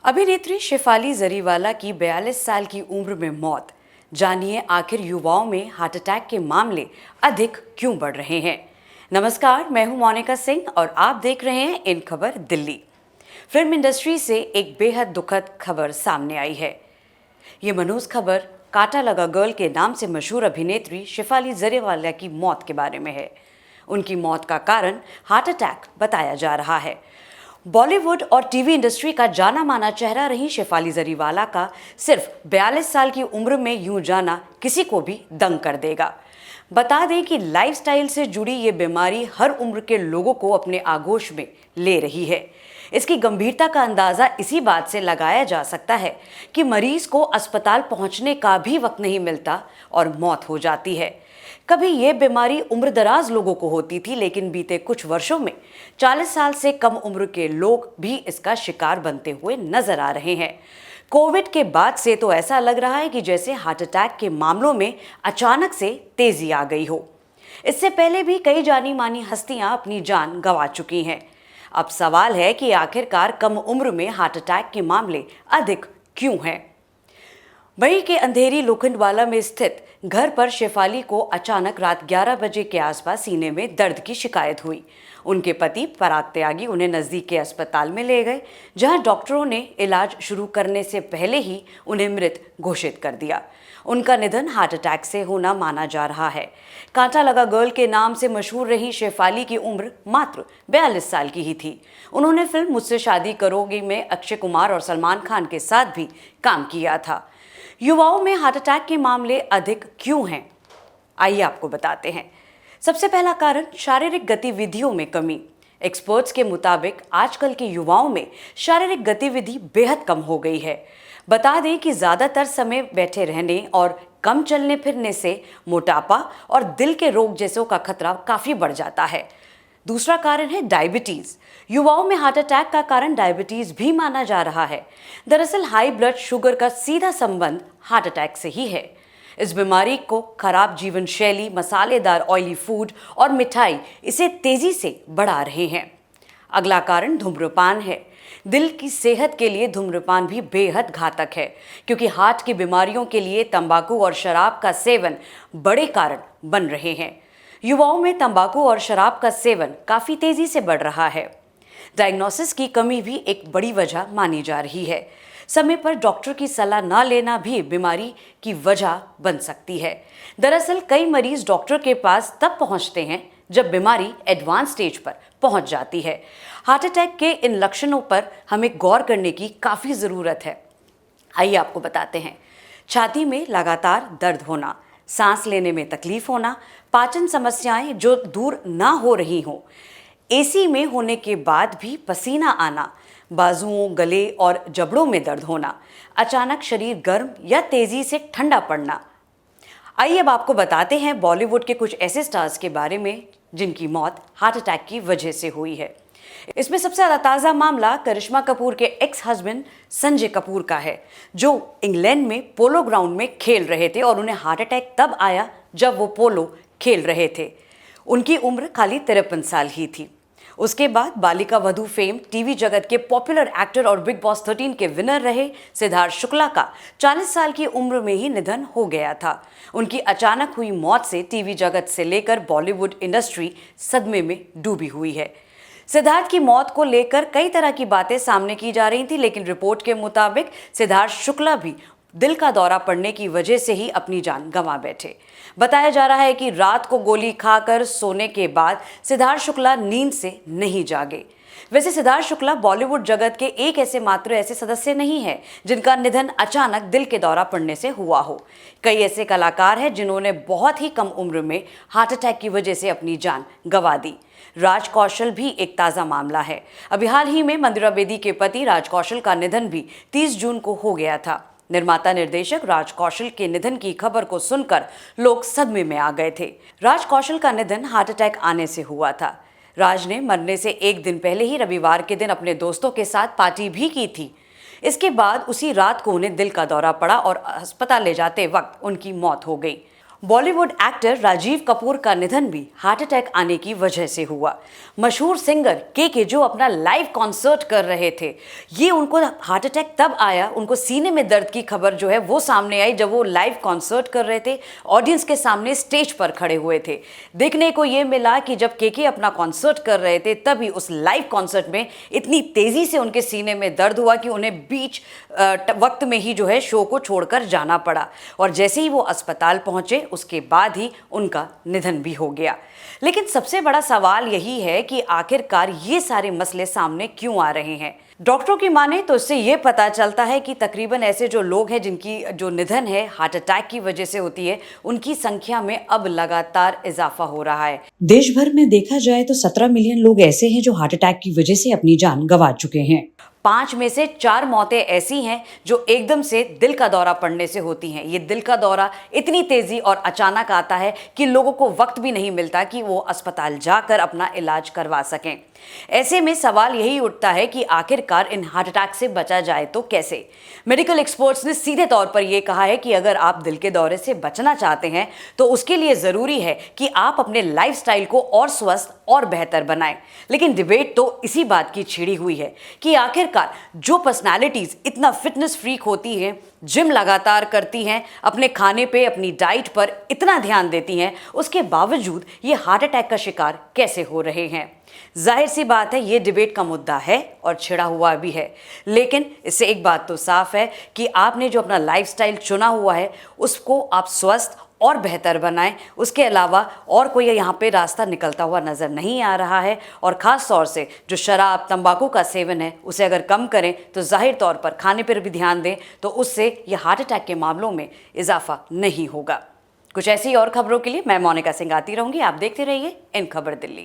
अभिनेत्री शेफाली जरीवाला की 42 साल की उम्र में मौत। जानिए आखिर युवाओं में हार्ट अटैक के मामले अधिक क्यों बढ़ रहे हैं। नमस्कार, मैं हूं मोनिका सिंह और आप देख रहे हैं इन खबर दिल्ली। फिल्म इंडस्ट्री से एक बेहद दुखद खबर सामने आई है। ये मनहूस खबर कांटा लगा गर्ल के नाम से मशहूर अभिनेत्री शेफाली जरीवाला की मौत के बारे में है। उनकी मौत का कारण हार्ट अटैक बताया जा रहा है। बॉलीवुड और टीवी इंडस्ट्री का जाना माना चेहरा रही शेफाली जरीवाला का सिर्फ 42 साल की उम्र में यूं जाना किसी को भी दंग कर देगा। बता दें कि लाइफस्टाइल से जुड़ी ये बीमारी हर उम्र के लोगों को अपने आगोश में ले रही है। इसकी गंभीरता का अंदाजा इसी बात से लगाया जा सकता है कि मरीज को अस्पताल पहुंचने का भी वक्त नहीं मिलता और मौत हो जाती है। कभी ये बीमारी उम्रदराज लोगों को होती थी, लेकिन बीते कुछ वर्षों में 40 साल से कम उम्र के लोग भी इसका शिकार बनते हुए नजर आ रहे हैं। कोविड के बाद से तो ऐसा लग रहा है कि जैसे हार्ट अटैक के मामलों में अचानक से तेजी आ गई हो। इससे पहले भी कई जानी मानी हस्तियां अपनी जान गंवा चुकी हैं। अब सवाल है कि आखिरकार कम उम्र में हार्ट अटैक के मामले अधिक क्यों हैं। मई के अंधेरी लोखंडवाला में स्थित घर पर शेफाली को अचानक रात 11 बजे के आसपास सीने में दर्द की शिकायत हुई। उनके पति पराग त्यागी उन्हें नजदीक के अस्पताल में ले गए, जहां डॉक्टरों ने इलाज शुरू करने से पहले ही उन्हें मृत घोषित कर दिया। उनका निधन हार्ट अटैक से होना माना जा रहा है। कांटा लगा गर्ल के नाम से मशहूर रही शेफाली की उम्र मात्र 42 साल की ही थी। उन्होंने फिल्म मुझसे शादी करोगी में अक्षय कुमार और सलमान खान के साथ भी काम किया था। युवाओं में हार्ट अटैक के मामले अधिक क्यों हैं, आइए आपको बताते हैं। सबसे पहला कारण शारीरिक गतिविधियों में कमी। एक्सपर्ट्स के मुताबिक आजकल के युवाओं में शारीरिक गतिविधि बेहद कम हो गई है। बता दें कि ज़्यादातर समय बैठे रहने और कम चलने फिरने से मोटापा और दिल के रोग जैसों का खतरा काफ़ी बढ़ जाता है। दूसरा कारण है डायबिटीज। युवाओं में हार्ट अटैक का कारण डायबिटीज भी माना जा रहा है। दरअसल हाई ब्लड शुगर का सीधा संबंध हार्ट अटैक से ही है। इस बीमारी को खराब जीवन शैली, मसालेदार ऑयली फूड और मिठाई इसे तेजी से बढ़ा रहे हैं। अगला कारण धूम्रपान है। दिल की सेहत के लिए धूम्रपान भी बेहद घातक है, क्योंकि हार्ट की बीमारियों के लिए तंबाकू और शराब का सेवन बड़े कारण बन रहे हैं। युवाओं में तंबाकू और शराब का सेवन काफी तेजी से बढ़ रहा है। डायग्नोसिस की कमी भी एक बड़ी वजह मानी जा रही है। समय पर डॉक्टर की सलाह न लेना भी बीमारी की वजह बन सकती है। दरअसल कई मरीज डॉक्टर के पास तब पहुंचते हैं जब बीमारी एडवांस स्टेज पर पहुंच जाती है। हार्ट अटैक के इन लक्षणों पर हमें गौर करने की काफी जरूरत है। आइए आपको बताते हैं। छाती में लगातार दर्द होना, सांस लेने में तकलीफ होना, पाचन समस्याएं जो दूर ना हो रही हों, एसी में होने के बाद भी पसीना आना, बाजुओं, गले और जबड़ों में दर्द होना, अचानक शरीर गर्म या तेजी से ठंडा पड़ना। आइए अब आपको बताते हैं बॉलीवुड के कुछ ऐसे स्टार्स के बारे में जिनकी मौत हार्ट अटैक की वजह से हुई है। इसमें सबसे ज़्यादा ताज़ा मामला करिश्मा कपूर के एक्स हस्बैंड संजय कपूर का है, जो इंग्लैंड में पोलो ग्राउंड में खेल रहे थे और उन्हें हार्ट अटैक तब आया जब वो पोलो खेल रहे थे। उनकी उम्र खाली 53 साल ही थी। उसके बाद बालिका वधू फेम टीवी जगत के पॉपुलर एक्टर और बिग बॉस 13 के विनर रहे सिद्धार्थ शुक्ला का 40 साल की उम्र में ही निधन हो गया था। उनकी अचानक हुई मौत से टीवी जगत से लेकर बॉलीवुड इंडस्ट्री सदमे में डूबी हुई है। सिद्धार्थ की मौत को लेकर कई तरह की बातें सामने की जा रही थी, लेकिन रिपोर्ट के मुताबिक सिद्धार्थ शुक्ला भी दिल का दौरा पड़ने की वजह से ही अपनी जान गंवा बैठे। बताया जा रहा है कि रात को गोली खाकर सोने के बाद सिद्धार्थ शुक्ला नींद से नहीं जागे। वैसे सिद्धार्थ शुक्ला बॉलीवुड जगत के एक ऐसे सदस्य नहीं है जिनका निधन अचानक दिल के दौरा पड़ने से हुआ हो। कई ऐसे कलाकार हैं जिन्होंने बहुत ही कम उम्र में हार्ट अटैक की वजह से अपनी जान गंवा दी। राज कौशल भी एक ताज़ा मामला है। अभी हाल ही में मंदिरा बेदी के पति राज कौशल का निधन भी 30 जून को हो गया था। निर्माता निर्देशक राज कौशल के निधन की खबर को सुनकर लोग सदमे में आ गए थे। राज कौशल का निधन हार्ट अटैक आने से हुआ था। राज ने मरने से एक दिन पहले ही रविवार के दिन अपने दोस्तों के साथ पार्टी भी की थी। इसके बाद उसी रात को उन्हें दिल का दौरा पड़ा और अस्पताल ले जाते वक्त उनकी मौत हो गई। बॉलीवुड एक्टर राजीव कपूर का निधन भी हार्ट अटैक आने की वजह से हुआ। मशहूर सिंगर के जो अपना लाइव कॉन्सर्ट कर रहे थे, ये उनको हार्ट अटैक तब आया, उनको सीने में दर्द की खबर जो है वो सामने आई जब वो लाइव कॉन्सर्ट कर रहे थे, ऑडियंस के सामने स्टेज पर खड़े हुए थे। देखने को ये मिला कि जब के अपना कॉन्सर्ट कर रहे थे तभी उस लाइव कॉन्सर्ट में इतनी तेजी से उनके सीने में दर्द हुआ कि उन्हें बीच वक्त में ही जो है शो को छोड़कर जाना पड़ा, और जैसे ही वो अस्पताल पहुंचे उसके बाद ही उनका निधन भी हो गया। लेकिन सबसे बड़ा सवाल यही है कि आखिरकार ये सारे मसले सामने क्यों आ रहे हैं। डॉक्टरों की माने तो इससे ये पता चलता है कि तकरीबन ऐसे जो लोग हैं जिनकी जो निधन है हार्ट अटैक की वजह से होती है, उनकी संख्या में अब लगातार इजाफा हो रहा है। देश भर में देखा जाए तो 17 मिलियन लोग ऐसे हैं जो हार्ट अटैक की वजह से अपनी जान गंवा चुके हैं। 5 में से 4 मौतें ऐसी हैं जो एकदम से दिल का दौरा पड़ने से होती हैं। ये दिल का दौरा इतनी तेजी और अचानक आता है कि लोगों को वक्त भी नहीं मिलता कि वो अस्पताल जाकर अपना इलाज करवा सकें। ऐसे में सवाल यही उठता है कि आखिरकार इन हार्ट अटैक से बचा जाए तो कैसे। मेडिकल एक्सपर्ट्स ने सीधे तौर पर यह कहा है कि अगर आप दिल के दौरे से बचना चाहते हैं तो उसके लिए जरूरी है कि आप अपने लाइफस्टाइल को और स्वस्थ और बेहतर बनाएं। लेकिन डिबेट तो इसी बात की छिड़ी हुई है कि आखिरकार जो पर्सनालिटीज इतना फिटनेस फ्रीक होती हैं, जिम लगातार करती हैं, अपने खाने पे अपनी डाइट पर इतना ध्यान देती हैं, उसके बावजूद ये हार्ट अटैक का शिकार कैसे हो रहे हैं। जाहिर सी बात है ये डिबेट का मुद्दा है और छिड़ा हुआ भी है, लेकिन इससे एक बात तो साफ है कि आपने जो अपना लाइफस्टाइल चुना हुआ है उसको आप स्वस्थ और बेहतर बनाएं। उसके अलावा और कोई यहाँ पे रास्ता निकलता हुआ नज़र नहीं आ रहा है, और ख़ास तौर से जो शराब तंबाकू का सेवन है उसे अगर कम करें तो जाहिर तौर पर खाने पर भी ध्यान दें तो उससे ये हार्ट अटैक के मामलों में इजाफा नहीं होगा। कुछ ऐसी और खबरों के लिए मैं मोनिका सिंह आती रहूँगी। आप देखते रहिए इन खबर दिल्ली।